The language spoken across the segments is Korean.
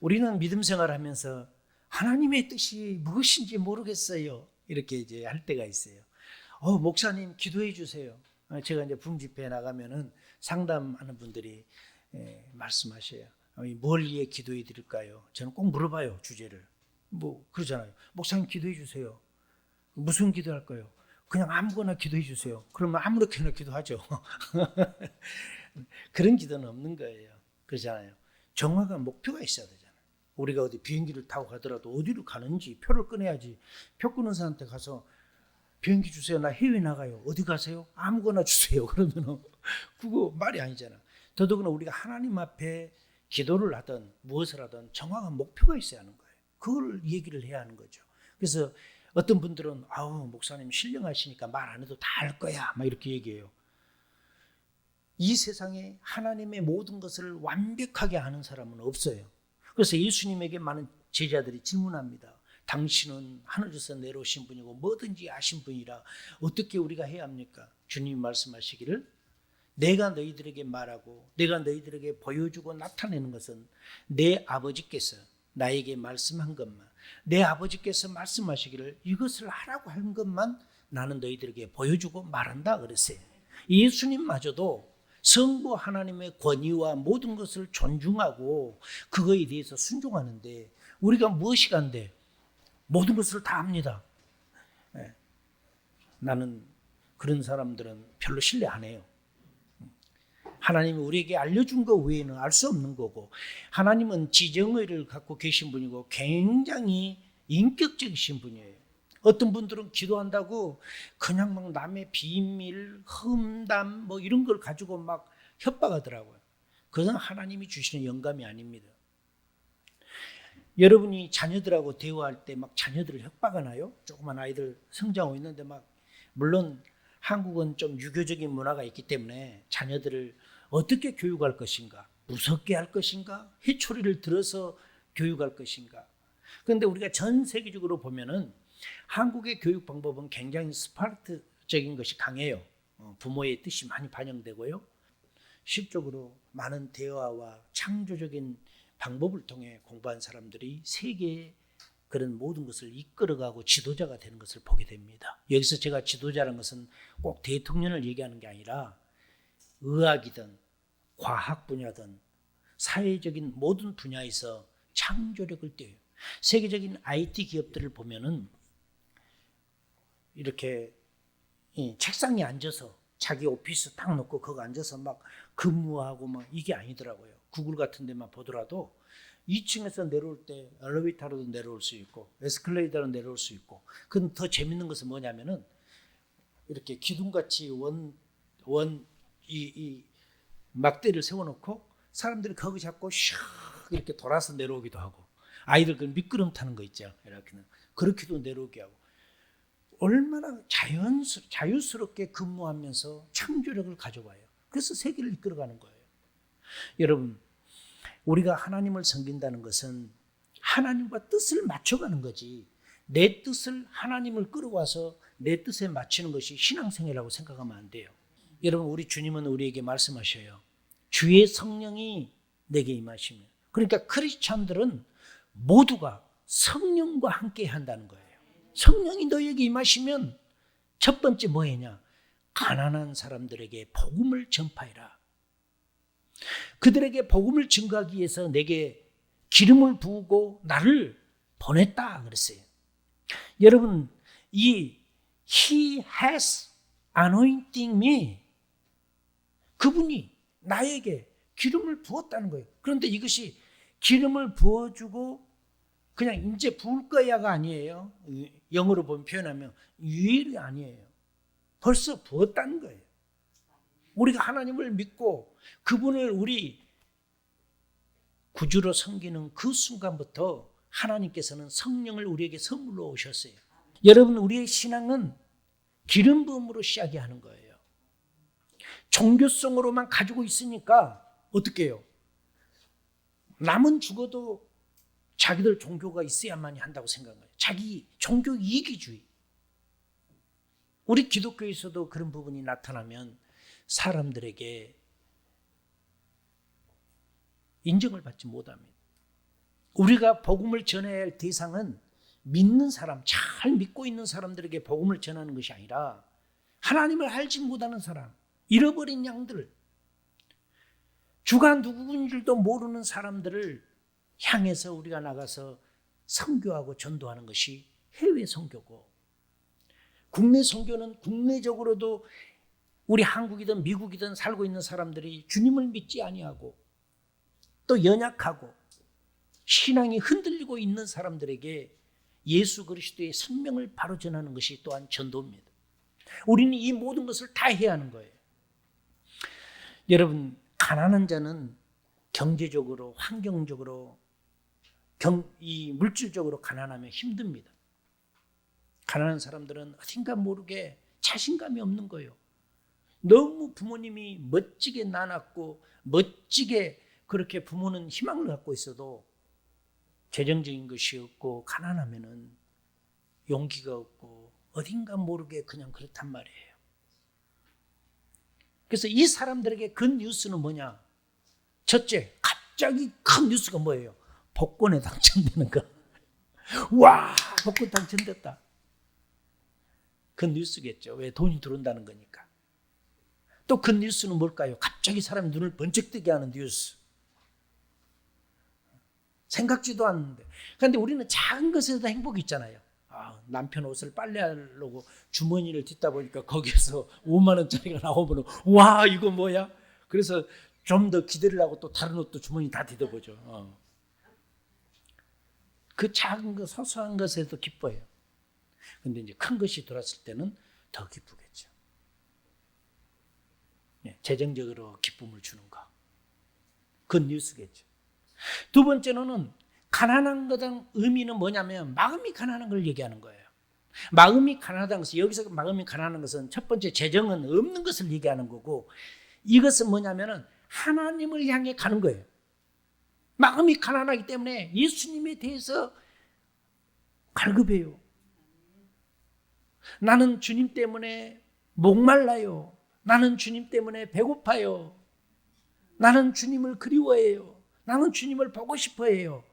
우리는 믿음 생활하면서 하나님의 뜻이 무엇인지 모르겠어요. 이렇게 이제 할 때가 있어요. 목사님 기도해 주세요. 제가 이제 부흥집회에 나가면은 상담하는 분들이 말씀하셔요. 뭘 위해 기도해 드릴까요? 저는 꼭 물어봐요, 주제를. 뭐 그러잖아요. 목사님 기도해 주세요. 무슨 기도할까요? 그냥 아무거나 기도해 주세요. 그러면 아무렇게나 기도하죠. 그런 기도는 없는 거예요. 그러잖아요. 정확한 목표가 있어야 되잖아요. 우리가 어디 비행기를 타고 가더라도 어디로 가는지 표를 끊어야지. 표 끊은 사람한테 가서 비행기 주세요. 나 해외 나가요. 어디 가세요? 아무거나 주세요. 그러면 그거 말이 아니잖아. 더더구나 우리가 하나님 앞에 기도를 하든 무엇을 하든 정확한 목표가 있어야 하는 거예요. 그걸 얘기를 해야 하는 거죠. 그래서 어떤 분들은 목사님 신령하시니까 말 안 해도 다 할 거야 막 이렇게 얘기해요. 이 세상에 하나님의 모든 것을 완벽하게 아는 사람은 없어요. 그래서 예수님에게 많은 제자들이 질문합니다. 당신은 하늘에서 내려오신 분이고 뭐든지 아신 분이라 어떻게 우리가 해야 합니까? 주님이 말씀하시기를 내가 너희들에게 말하고 내가 너희들에게 보여주고 나타내는 것은 내 아버지께서 나에게 말씀한 것만, 내 아버지께서 말씀하시기를 이것을 하라고 한 것만 나는 너희들에게 보여주고 말한다 그랬어요. 예수님마저도 성부 하나님의 권위와 모든 것을 존중하고 그거에 대해서 순종하는데 우리가 무엇이 간데 모든 것을 다 합니다. 나는 그런 사람들은 별로 신뢰 안 해요. 하나님이 우리에게 알려준 것 외에는 알 수 없는 거고, 하나님은 지정의를 갖고 계신 분이고 굉장히 인격적이신 분이에요. 어떤 분들은 기도한다고 그냥 막 남의 비밀, 험담 뭐 이런 걸 가지고 막 협박하더라고요. 그건 하나님이 주시는 영감이 아닙니다. 여러분이 자녀들하고 대화할 때 막 자녀들을 협박하나요? 조그만 아이들 성장하고 있는데 막, 물론 한국은 좀 유교적인 문화가 있기 때문에 자녀들을 어떻게 교육할 것인가, 무섭게 할 것인가, 회초리를 들어서 교육할 것인가. 그런데 우리가 전 세계적으로 보면은 한국의 교육 방법은 굉장히 스파르타적인 것이 강해요. 부모의 뜻이 많이 반영되고요. 실적으로 많은 대화와 창조적인 방법을 통해 공부한 사람들이 세계의 그런 모든 것을 이끌어가고 지도자가 되는 것을 보게 됩니다. 여기서 제가 지도자라는 것은 꼭 대통령을 얘기하는 게 아니라 의학이든 과학 분야든 사회적인 모든 분야에서 창조력을 띄어요. 세계적인 IT 기업들을 보면은 이렇게 책상에 앉아서 자기 오피스 딱 놓고 거기 앉아서 막 근무하고 막 이게 아니더라고요. 구글 같은 데만 보더라도 2층에서 내려올 때 엘리베이터로도 내려올 수 있고 에스컬레이터로 내려올 수 있고, 그건 더 재밌는 것은 뭐냐면은 이렇게 기둥같이 이 막대를 세워놓고 사람들이 거기 잡고 슉 이렇게 돌아서 내려오기도 하고, 아이들 그 미끄럼 타는 거 있죠. 이렇게는 그렇게도 내려오게 하고, 얼마나 자유스럽게 근무하면서 창조력을 가져와요. 그래서 세계를 이끌어가는 거예요. 여러분, 우리가 하나님을 섬긴다는 것은 하나님과 뜻을 맞춰가는 거지, 내 뜻을 하나님을 끌어와서 내 뜻에 맞추는 것이 신앙생활이라고 생각하면 안 돼요. 여러분, 우리 주님은 우리에게 말씀하셔요. 주의 성령이 내게 임하시면, 그러니까 크리스찬들은 모두가 성령과 함께 한다는 거예요. 성령이 너에게 임하시면 첫 번째 뭐냐? 가난한 사람들에게 복음을 전파해라. 그들에게 복음을 증거하기 위해서 내게 기름을 부으고 나를 보냈다 그랬어요. 여러분, 이 He has anointing me, 그분이 나에게 기름을 부었다는 거예요. 그런데 이것이 기름을 부어주고 그냥 이제 부을 거야가 아니에요. 영어로 보면 표현하면 유일이 아니에요. 벌써 부었다는 거예요. 우리가 하나님을 믿고 그분을 우리 구주로 섬기는 그 순간부터 하나님께서는 성령을 우리에게 선물로 오셨어요. 여러분, 우리의 신앙은 기름 부음으로 시작이 하는 거예요. 종교성으로만 가지고 있으니까 어떻게 해요? 남은 죽어도 자기들 종교가 있어야만 한다고 생각해요. 자기 종교 이기주의. 우리 기독교에서도 그런 부분이 나타나면 사람들에게 인정을 받지 못합니다. 우리가 복음을 전해야 할 대상은 믿는 사람, 잘 믿고 있는 사람들에게 복음을 전하는 것이 아니라 하나님을 알지 못하는 사람, 잃어버린 양들, 주가 누구인 줄도 모르는 사람들을 향해서 우리가 나가서 선교하고 전도하는 것이 해외 선교고, 국내 선교는 국내적으로도 우리 한국이든 미국이든 살고 있는 사람들이 주님을 믿지 아니하고 또 연약하고 신앙이 흔들리고 있는 사람들에게 예수 그리스도의 생명을 바로 전하는 것이 또한 전도입니다. 우리는 이 모든 것을 다 해야 하는 거예요. 여러분, 가난한 자는 경제적으로, 환경적으로, 이 물질적으로 가난하면 힘듭니다. 가난한 사람들은 어딘가 모르게 자신감이 없는 거예요. 너무 부모님이 멋지게 낳았고 멋지게 그렇게 부모는 희망을 갖고 있어도 재정적인 것이 없고 가난하면은 용기가 없고 어딘가 모르게 그냥 그렇단 말이에요. 그래서 이 사람들에게 그 뉴스는 뭐냐? 첫째, 갑자기 큰 뉴스가 뭐예요? 복권에 당첨되는 거. 와, 복권 당첨됐다. 그 뉴스겠죠. 왜? 돈이 들어온다는 거니까. 또 그 뉴스는 뭘까요? 갑자기 사람이 눈을 번쩍 뜨게 하는 뉴스. 생각지도 않는데. 그런데 우리는 작은 것에도 행복이 있잖아요. 남편 옷을 빨래하려고 주머니를 딛다 보니까 거기에서 5만 원짜리가 나오면 와, 이거 뭐야? 그래서 좀 더 기대를 하고 또 다른 옷도 주머니 다 딛어보죠. 그 작은 것, 소소한 것에도 기뻐요. 근데 이제 큰 것이 들어왔을 때는 더 기쁘겠죠. 재정적으로 기쁨을 주는 거. 그 뉴스겠죠. 두 번째로는 가난한 것의 의미는 뭐냐면 마음이 가난한 걸 얘기하는 거예요. 마음이 가난하다는 것은, 여기서 마음이 가난한 것은 첫 번째 재정은 없는 것을 얘기하는 거고, 이것은 뭐냐면은 하나님을 향해 가는 거예요. 마음이 가난하기 때문에 예수님에 대해서 갈급해요. 나는 주님 때문에 목말라요. 나는 주님 때문에 배고파요. 나는 주님을 그리워해요. 나는 주님을 보고 싶어해요.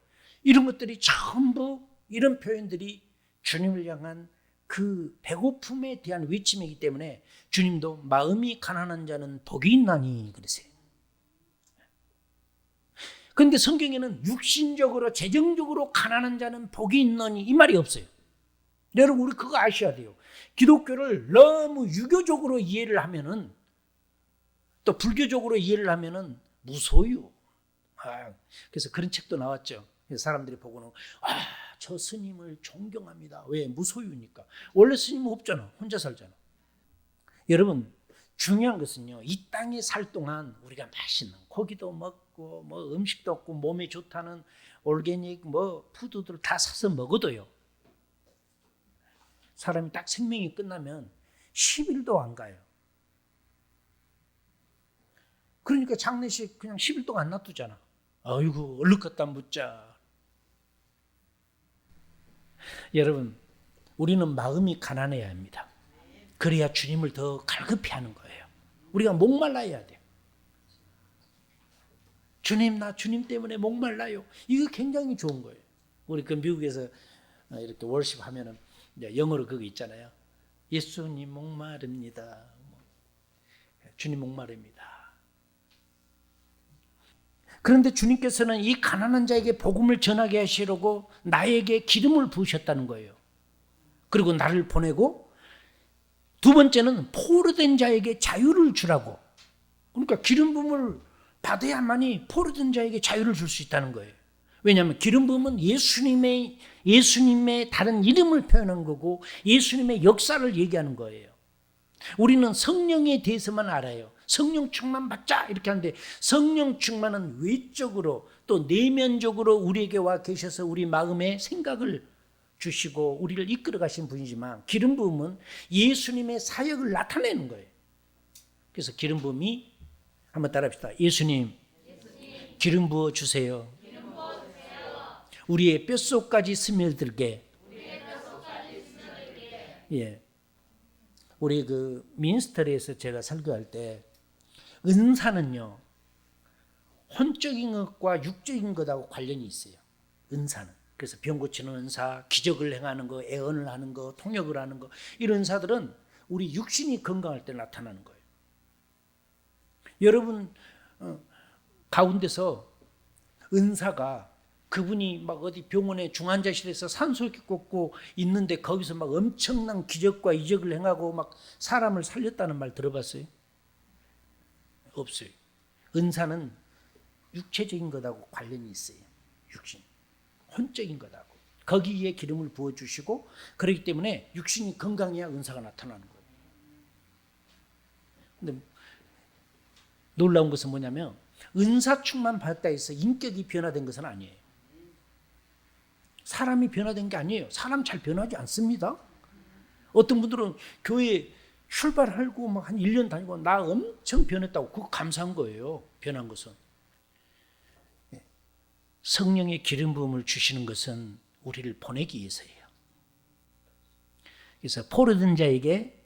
이런 것들이 전부, 이런 표현들이 주님을 향한 그 배고픔에 대한 외침이기 때문에 주님도 마음이 가난한 자는 복이 있나니 그러세요. 그런데 성경에는 육신적으로, 재정적으로 가난한 자는 복이 있나니 이 말이 없어요. 여러분, 우리 그거 아셔야 돼요. 기독교를 너무 유교적으로 이해를 하면은, 또 불교적으로 이해를 하면은 무소유. 그래서 그런 책도 나왔죠. 사람들이 보고는 저 스님을 존경합니다. 왜? 무소유니까. 원래 스님은 없잖아. 혼자 살잖아. 여러분, 중요한 것은요, 이 땅에 살 동안 우리가 맛있는 고기도 먹고 뭐 음식도 없고 몸에 좋다는 올게닉 뭐 푸드들 다 사서 먹어도요, 사람이 딱 생명이 끝나면 10일도 안 가요. 그러니까 장례식 그냥 10일 동안 안 놔두잖아. 아이고, 얼른 갖다 묻자. 여러분, 우리는 마음이 가난해야 합니다. 그래야 주님을 더 갈급히 하는 거예요. 우리가 목말라야 돼요. 주님, 나 주님 때문에 목말라요. 이거 굉장히 좋은 거예요. 우리 그 미국에서 이렇게 월십 하면은 영어로 그거 있잖아요. 예수님 목마릅니다. 주님 목마릅니다. 그런데 주님께서는 이 가난한 자에게 복음을 전하게 하시려고 나에게 기름을 부으셨다는 거예요. 그리고 나를 보내고, 두 번째는 포로된 자에게 자유를 주라고. 그러니까 기름 부음을 받아야만이 포로된 자에게 자유를 줄 수 있다는 거예요. 왜냐하면 기름 부음은 예수님의 다른 이름을 표현한 거고 예수님의 역사를 얘기하는 거예요. 우리는 성령에 대해서만 알아요. 성령 충만 받자 이렇게 하는데, 성령 충만은 외적으로 또 내면적으로 우리에게 와 계셔서 우리 마음에 생각을 주시고 우리를 이끌어 가신 분이지만, 기름 부음은 예수님의 사역을 나타내는 거예요. 그래서 기름 부음이, 한번 따라합시다. 예수님, 기름 부어 주세요. 우리의 뼛속까지 스며들게. 예. 우리 그 민스터리에서 제가 설교할 때, 은사는요, 혼적인 것과 육적인 것하고 관련이 있어요. 은사는. 그래서 병 고치는 은사, 기적을 행하는 거, 애언을 하는 거, 통역을 하는 거, 이런 은사들은 우리 육신이 건강할 때 나타나는 거예요. 여러분 가운데서 은사가 그분이 막 어디 병원에 중환자실에서 산소기 꽂고 있는데 거기서 막 엄청난 기적과 이적을 행하고 막 사람을 살렸다는 말 들어봤어요? 없어요. 은사는 육체적인 것하고 관련이 있어요. 육신, 혼적인 것하고 거기에 기름을 부어주시고, 그렇기 때문에 육신이 건강해야 은사가 나타나는 거예요. 근데 놀라운 것은 뭐냐면 은사충만 받다 해서 인격이 변화된 것은 아니에요. 사람이 변화된 게 아니에요. 사람 잘 변하지 않습니다. 어떤 분들은 교회 출발하고 막 한 1년 다니고 나 엄청 변했다고, 그거 감사한 거예요. 변한 것은. 성령의 기름 부음을 주시는 것은 우리를 보내기 위해서예요. 그래서 포로된 자에게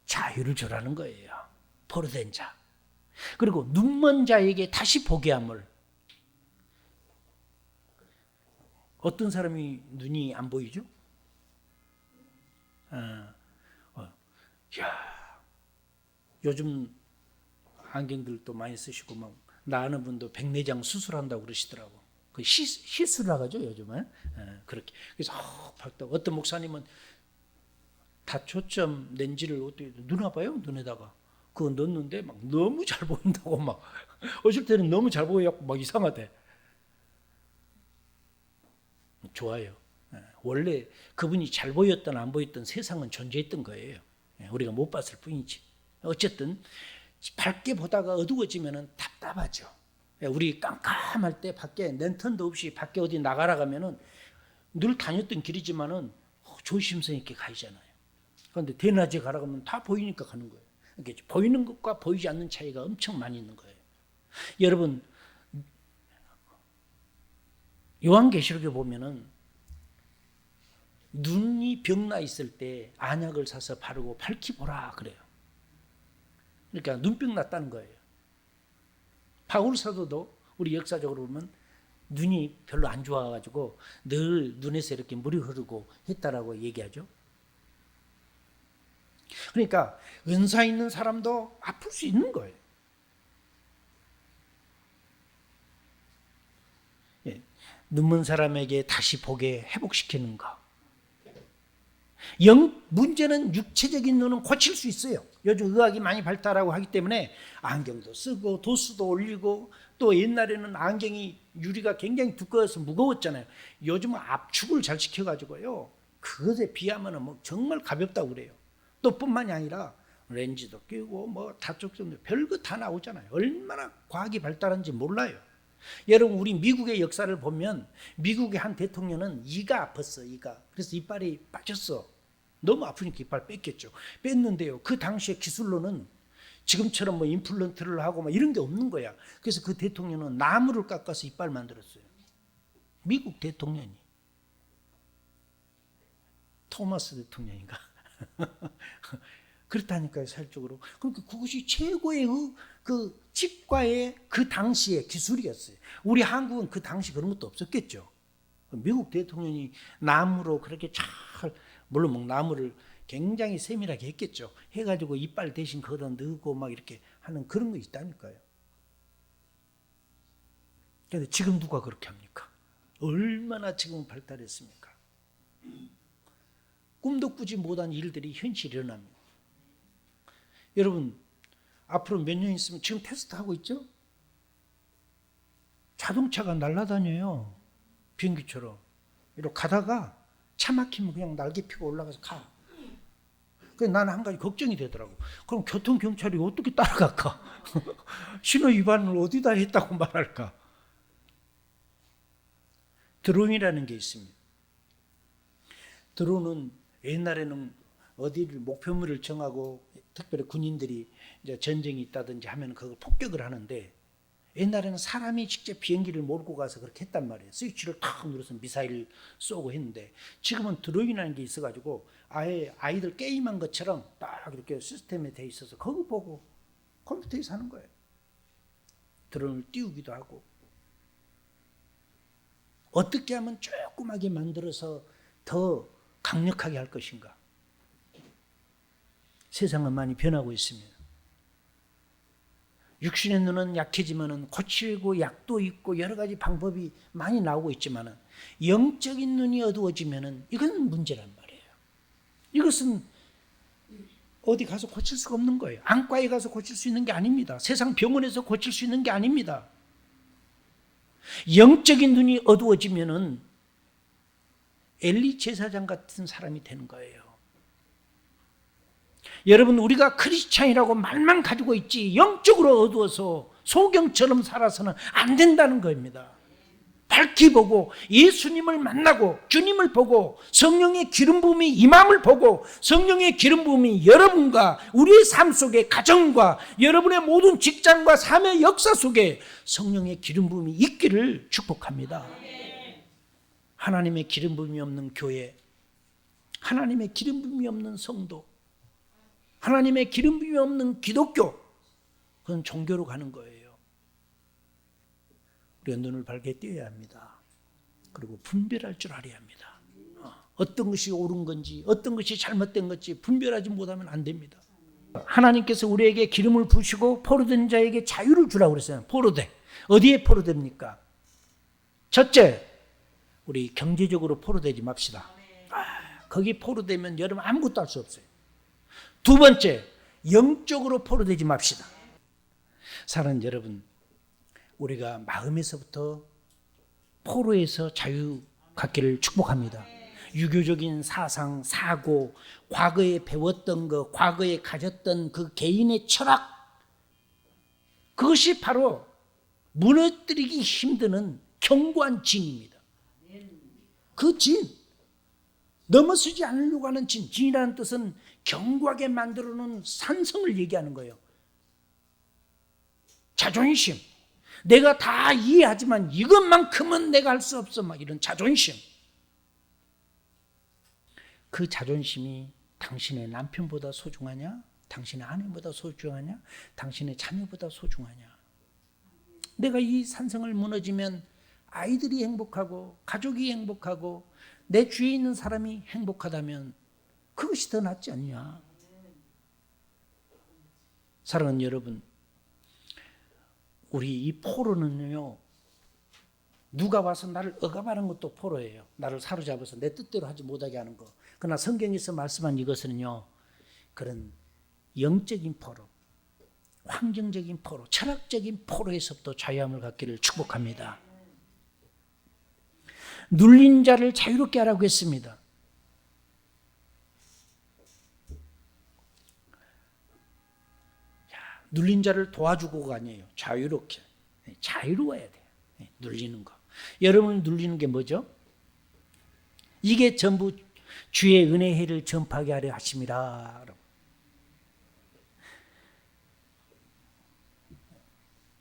자유를 주라는 거예요. 포로된 자. 그리고 눈먼 자에게 다시 보게 함을. 어떤 사람이 눈이 안 보이죠? 요즘 안경들도 많이 쓰시고 막, 나 아는 분도 백내장 수술한다고 그러시더라고. 그 시술이라고 하죠 요즘은. 그렇게. 그래서 어떤 목사님은 다초점 렌즈를 어떻게 눈 아파요? 눈에다가 그거 넣는데 막 너무 잘 보인다고, 막 어쩔 때는 너무 잘 보여갖고 막 이상하대. 좋아요. 원래 그분이 잘 보였든 안 보였든 세상은 존재했던 거예요. 우리가 못 봤을 뿐이지. 어쨌든 밝게 보다가 어두워지면 답답하죠. 우리 깜깜할 때 밖에 랜턴도 없이 밖에 어디 나가라 가면은 늘 다녔던 길이지만은 조심성 있게 가잖아요. 그런데 대낮에 가라 가면 다 보이니까 가는 거예요. 그러니까 보이는 것과 보이지 않는 차이가 엄청 많이 있는 거예요. 여러분 요한계시록에 보면은 눈이 병나 있을 때 안약을 사서 바르고 밝히 보라 그래요. 그러니까 눈병 났다는 거예요. 바울 사도도 우리 역사적으로 보면 눈이 별로 안 좋아가지고 늘 눈에서 이렇게 물이 흐르고 했다라고 얘기하죠. 그러니까 은사 있는 사람도 아플 수 있는 거예요. 눈먼 사람에게 다시 보게 회복시키는 거. 문제는 육체적인 눈은 고칠 수 있어요. 요즘 의학이 많이 발달하고 하기 때문에 안경도 쓰고 도수도 올리고, 또 옛날에는 안경이 유리가 굉장히 두꺼워서 무거웠잖아요. 요즘은 압축을 잘 시켜가지고요, 그것에 비하면 뭐 정말 가볍다고 그래요. 또 뿐만이 아니라 렌즈도 끼고 뭐 다쪽점도 별거 다 나오잖아요. 얼마나 과학이 발달한지 몰라요. 여러분 우리 미국의 역사를 보면 미국의 한 대통령은 이가 아팠어. 이가. 그래서 이빨이 빠졌어. 너무 아프니까 이빨 뺐겠죠. 뺐는데요, 그 당시의 기술로는 지금처럼 뭐 임플란트를 하고 막 이런 게 없는 거야. 그래서 그 대통령은 나무를 깎아서 이빨 만들었어요. 미국 대통령이. 토마스 대통령인가? 그렇다니까요, 사실적으로. 그러니까 그것이 최고의 그 치과의 그 당시의 기술이었어요. 우리 한국은 그 당시 그런 것도 없었겠죠. 미국 대통령이 나무로 그렇게 잘, 물론 뭐 나무를 굉장히 세밀하게 했겠죠. 해가지고 이빨 대신 거기다 넣고 막 이렇게 하는 그런 거 있다니까요. 그런데 지금 누가 그렇게 합니까? 얼마나 지금 발달했습니까? 꿈도 꾸지 못한 일들이 현실이 일어납니다. 여러분 앞으로 몇 년 있으면 지금 테스트하고 있죠? 자동차가 날아다녀요. 비행기처럼. 이렇게 가다가 차 막히면 그냥 날개 피고 올라가서 가. 그래서 나는 한 가지 걱정이 되더라고. 그럼 교통경찰이 어떻게 따라갈까? 신호 위반을 어디다 했다고 말할까? 드론이라는 게 있습니다. 드론은 옛날에는 어디를 목표물을 정하고 특별히 군인들이 이제 전쟁이 있다든지 하면 그걸 폭격을 하는데, 옛날에는 사람이 직접 비행기를 몰고 가서 그렇게 했단 말이에요. 스위치를 탁 눌러서 미사일을 쏘고 했는데, 지금은 드론이라는 게 있어가지고 아예 아이들 게임한 것처럼 딱 이렇게 시스템에 돼 있어서 그거 보고 컴퓨터에서 하는 거예요. 드론을 띄우기도 하고. 어떻게 하면 조그맣게 만들어서 더 강력하게 할 것인가? 세상은 많이 변하고 있습니다. 육신의 눈은 약해지면 고치고 약도 있고 여러 가지 방법이 많이 나오고 있지만 영적인 눈이 어두워지면 이건 문제란 말이에요. 이것은 어디 가서 고칠 수가 없는 거예요. 안과에 가서 고칠 수 있는 게 아닙니다. 세상 병원에서 고칠 수 있는 게 아닙니다. 영적인 눈이 어두워지면 엘리 제사장 같은 사람이 되는 거예요. 여러분, 우리가 크리스찬이라고 말만 가지고 있지 영적으로 어두워서 소경처럼 살아서는 안 된다는 겁니다. 밝히 보고 예수님을 만나고 주님을 보고 성령의 기름 부음이 임함을 보고 성령의 기름 부음이 여러분과 우리의 삶 속에 가정과 여러분의 모든 직장과 삶의 역사 속에 성령의 기름 부음이 있기를 축복합니다. 하나님의 기름 부음이 없는 교회, 하나님의 기름 부음이 없는 성도, 하나님의 기름 부음이 없는 기독교, 그건 종교로 가는 거예요. 우리가 눈을 밝게 띄어야 합니다. 그리고 분별할 줄 알아야 합니다. 어떤 것이 옳은 건지 어떤 것이 잘못된 건지 분별하지 못하면 안 됩니다. 하나님께서 우리에게 기름을 부으시고 포로된 자에게 자유를 주라고 그랬어요. 포로돼. 어디에 포로됩니까? 첫째, 우리 경제적으로 포로되지 맙시다. 거기 포로되면 여러분 아무것도 할 수 없어요. 두 번째, 영적으로 포로되지 맙시다. 사랑하는 여러분, 우리가 마음에서부터 포로에서 자유 갖기를 축복합니다. 유교적인 사상, 사고, 과거에 배웠던 것, 과거에 가졌던 그 개인의 철학, 그것이 바로 무너뜨리기 힘드는 견고한 진입니다. 그 진, 넘어서지 않으려고 하는 진, 진이라는 뜻은 견고하게 만들어 놓은 산성을 얘기하는 거예요. 자존심, 내가 다 이해하지만 이것만큼은 내가 할 수 없어, 막 이런 자존심. 그 자존심이 당신의 남편보다 소중하냐? 당신의 아내보다 소중하냐? 당신의 자녀보다 소중하냐? 내가 이 산성을 무너지면 아이들이 행복하고 가족이 행복하고 내 주위에 있는 사람이 행복하다면 그것이 더 낫지 않냐? 사랑하는 여러분, 우리 이 포로는요, 누가 와서 나를 억압하는 것도 포로예요. 나를 사로잡아서 내 뜻대로 하지 못하게 하는 거. 그러나 성경에서 말씀한 이것은요, 그런 영적인 포로, 환경적인 포로, 철학적인 포로에서부터 자유함을 갖기를 축복합니다. 눌린 자를 자유롭게 하라고 했습니다. 눌린 자를 도와주고가 아니에요. 자유롭게. 자유로워야 돼요. 눌리는 거. 여러분 눌리는 게 뭐죠? 이게 전부 주의 은혜의 해를 전파하게 하려 하심이라.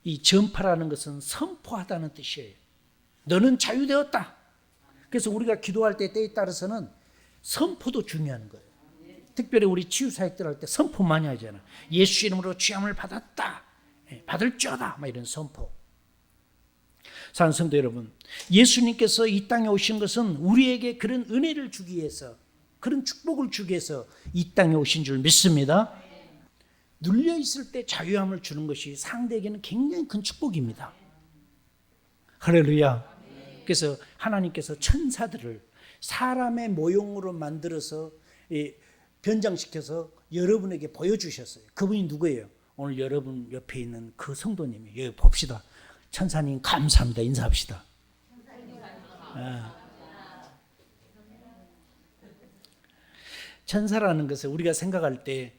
이 전파라는 것은 선포하다는 뜻이에요. 너는 자유되었다. 그래서 우리가 기도할 때에 따라서는 선포도 중요한 거예요. 특별히 우리 치유사역들 할 때 선포 많이 하잖아. 예수 이름으로 취함을 받았다. 받을지어다. 막 이런 선포. 사랑하는 성도 여러분, 예수님께서 이 땅에 오신 것은 우리에게 그런 은혜를 주기 위해서, 그런 축복을 주기 위해서 이 땅에 오신 줄 믿습니다. 눌려 있을 때 자유함을 주는 것이 상대에게는 굉장히 큰 축복입니다. 할렐루야. 그래서 하나님께서 천사들을 사람의 모형으로 만들어서 변장시켜서 여러분에게 보여주셨어요. 그분이 누구예요? 오늘 여러분 옆에 있는 그 성도님이. 여기 봅시다. 천사님 감사합니다. 인사합시다. 천사라는 것을 우리가 생각할 때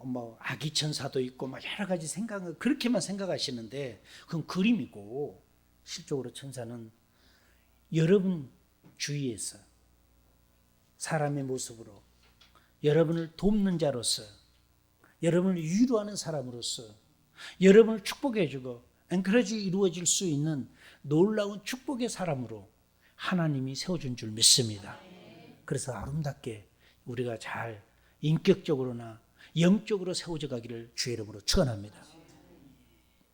뭐 아기 천사도 있고 막 여러 가지 생각을 그렇게만 생각하시는데 그건 그림이고, 실적으로 천사는 여러분 주위에서 사람의 모습으로 여러분을 돕는 자로서, 여러분을 위로하는 사람으로서, 여러분을 축복해주고 엔커리지 이루어질 수 있는 놀라운 축복의 사람으로 하나님이 세워준 줄 믿습니다. 그래서 아름답게 우리가 잘 인격적으로나 영적으로 세워져 가기를 주의 이름으로 축원합니다.